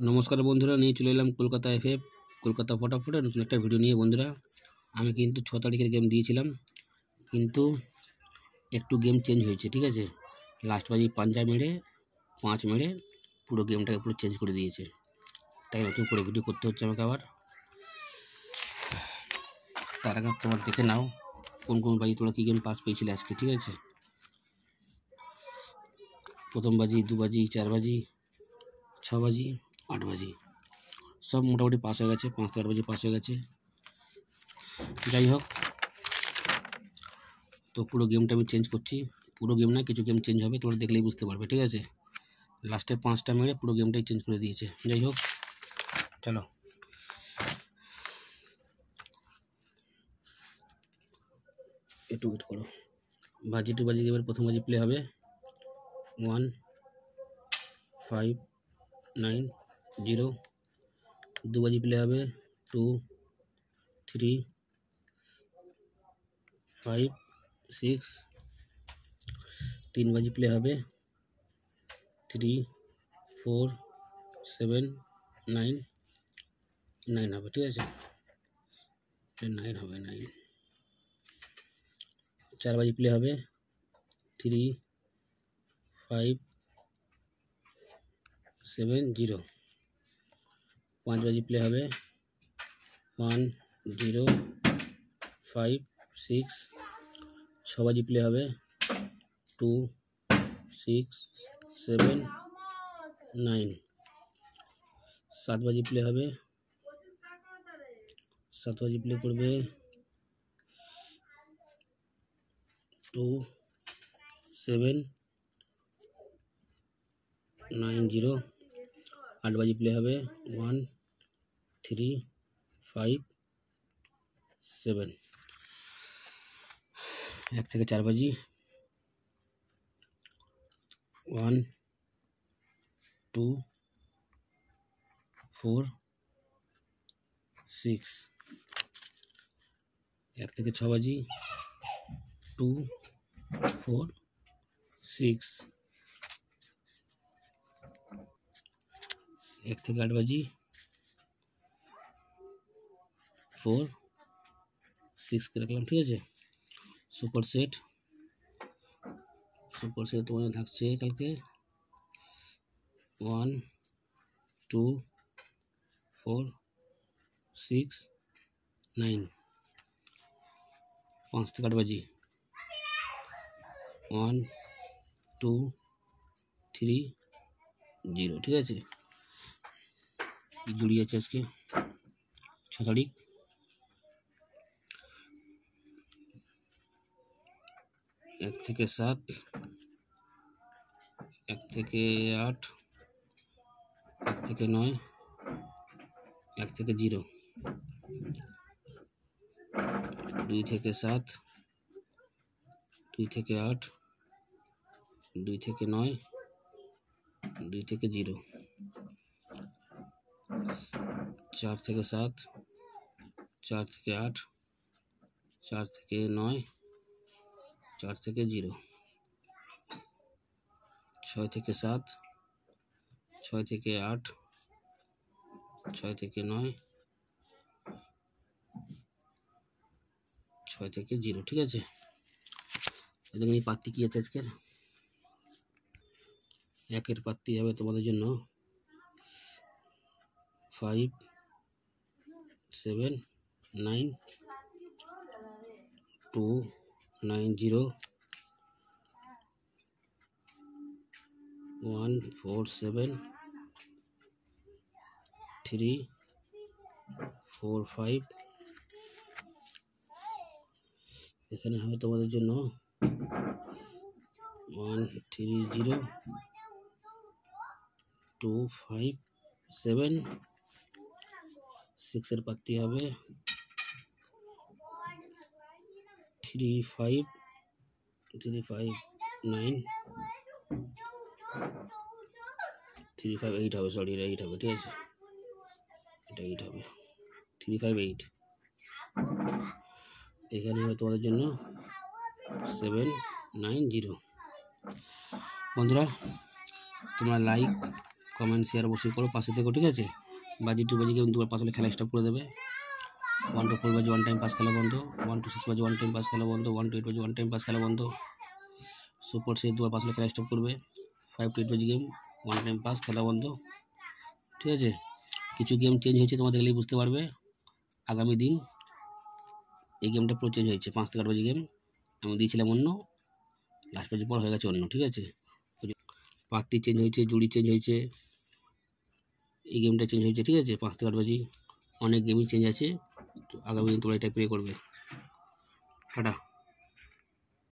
নমস্কার বন্ধুরা, নিয়ে চলে এলাম কলকাতা এফএফ কলকাতা ফটাফটে নতুন একটা ভিডিও নিয়ে। বন্ধুরা, আমি কিন্তু 6 তারিখের গেম দিয়েছিলাম, কিন্তু একটু গেম চেঞ্জ হয়েছে। ঠিক আছে, লাস্ট বাজি পাঞ্জা মেরে 5 মেরে পুরো গেমটাকে পুরো চেঞ্জ করে দিয়েছে। তাই নতুন করে ভিডিও করতে হচ্ছে আমাকে আবার। তার আগে তোমার দেখে নাও কোন কোন বাজি তোমরা কী গেম পাস পেয়েছিলে আজকে। ঠিক আছে, প্রথম বাজি, 2 বাজি, 4 বাজি, 6 বাজি, 8 বাজি সব মোটামুটি পাস হয়ে গেছে। 5 থেকে 8 বাজি পাস হয়ে গেছে। যাই হোক, তো পুরো গেমটা আমি চেঞ্জ করছি। পুরো গেম না, কিছু গেম চেঞ্জ হবে, তোমরা দেখলেই বুঝতে পারবে। ঠিক আছে, লাস্টে 5টা মেরে পুরো গেমটাই চেঞ্জ করে দিয়েছে। যাই হোক, চলো একটু ওয়েট করো। বাজি টু বাজি গেমের প্রথম বাজি প্লে হবে 1 5 9 0। 2 বাজি প্লে হবে 2 3 5 6। 3 বাজি প্লে হবে 3 4 7 9 9 হবে। ঠিক আছে, 9 হবে, 9। 4 বাজি প্লে হবে 3 5 7 0। 5 বাজি প্লে হবে 1 0 5 6। 6 বাজি প্লে হবে 2 6 7 9। 7 বাজি প্লে হবে 7 বাজি প্লে করবে 2 7 9 0। 8 বাজি প্লে হবে 1 3 5 7। 1 থেকে 4 বাজি 1 2 4 6। 1 থেকে 6 বাজি 2 4 6। 1 থেকে 8 বাজি 4 6 কে রাখলাম। ঠিক আছে, সুপার সেট তোমাদের থাকছে কালকে 1 2 4 6 9। 5 থেকে 8 বাজি 1 2 3 0। ঠিক আছে, জুড়িয়ে আছে আজকে 6 তারিখ। 1 থেকে 7, 1 থেকে 8, 1 থেকে 9, 1 থেকে 0, 2 থেকে 7, 2 থেকে 8, 2 থেকে 9, 2 থেকে 0, 4 থেকে 7, 4 থেকে 8, 4 থেকে 9, 4 থেকে 0, 6 থেকে 7, 6 থেকে 8, 6 থেকে 9, 6 থেকে 0। ঠিক আছে, দেখুন এই পাত্তি কী আছে আজকের। 1-এর পাত্তি হবে তোমাদের জন্য 5 7 9 2 9 0 1 4 7 3 4 5। এখানে হবে তোমাদের জন্য 1 3 0 2 5 7। 6-এর পাত্তি হবে 3 5 9 3 5 8 হবে। সরি, এটা 8 হবে। ঠিক আছে, এটা 8 হবে। 3 5 8। এখানে হবে তোমাদের জন্য 7 9 0। বন্ধুরা, তোমরা লাইক কমেন্ট শেয়ার অবশ্যই করো, পাশে থেকো, ঠিক আছে। বাজি 2 বাজি গেম 2 বার পাস হলে খেলা স্টপ করে দেবে। 1 to 4 বাজি 1 টাইম পাস খেলা বন্ধ। 1 to 6 বাজি 1 টাইম পাস খেলা বন্ধ। 1 to 8 বাজি 1 টাইম পাস খেলা বন্ধ। সুপার সে 2 বার পাস হলে খেলা স্টপ করবে। 5 to 8 বাজি গেম 1 টাইম পাস খেলা বন্ধ, ঠিক আছে। কিছু গেম চেঞ্জ হয়েছে, তোমরা দেখলেই বুঝতে পারবে। আগামী দিন এই গেমটা পুরো চেঞ্জ হয়েছে। 5 থেকে 8 বাজি গেম আমি দিয়েছিলাম অন্য, লাস্ট বাজি পর হয়ে গেছে অন্য, ঠিক আছে। পাত্তি চেঞ্জ হয়েছে, জুড়ি চেঞ্জ হয়েছে, এই গেমটা চেঞ্জ হয়েছে, ঠিক আছে। 5 থেকে 8 বাজি অনেক গেমই চেঞ্জ আছে। তো আগামী দিন তোমরা এটা প্লে করবে। টাটা।